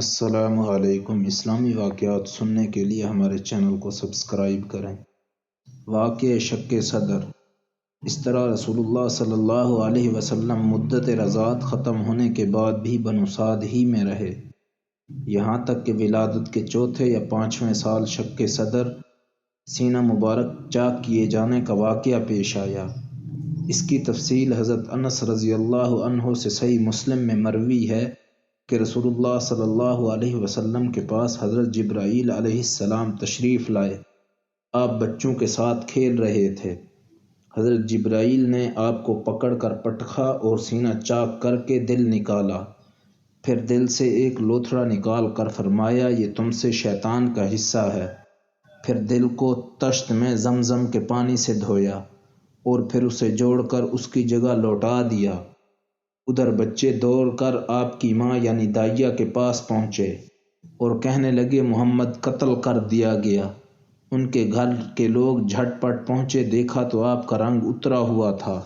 السلام علیکم۔ اسلامی واقعات سننے کے لیے ہمارے چینل کو سبسکرائب کریں۔ واقعہ شق صدر۔ اس طرح رسول اللہ صلی اللہ علیہ وسلم مدت رضاعت ختم ہونے کے بعد بھی بنو سعد ہی میں رہے، یہاں تک کہ ولادت کے چوتھے یا پانچویں سال شق صدر سینہ مبارک چاک کیے جانے کا واقعہ پیش آیا۔ اس کی تفصیل حضرت انس رضی اللہ عنہ سے صحیح مسلم میں مروی ہے کہ رسول اللہ صلی اللہ علیہ وسلم کے پاس حضرت جبرائیل علیہ السلام تشریف لائے۔ آپ بچوں کے ساتھ کھیل رہے تھے۔ حضرت جبرائیل نے آپ کو پکڑ کر پٹخا اور سینہ چاک کر کے دل نکالا، پھر دل سے ایک لوتھڑا نکال کر فرمایا، یہ تم سے شیطان کا حصہ ہے۔ پھر دل کو تشت میں زمزم کے پانی سے دھویا اور پھر اسے جوڑ کر اس کی جگہ لوٹا دیا۔ ادھر بچے دوڑ کر آپ کی ماں یعنی دائیہ کے پاس پہنچے اور کہنے لگے محمد قتل کر دیا گیا۔ ان کے گھر کے لوگ جھٹ پٹ پہنچے، دیکھا تو آپ کا رنگ اترا ہوا تھا۔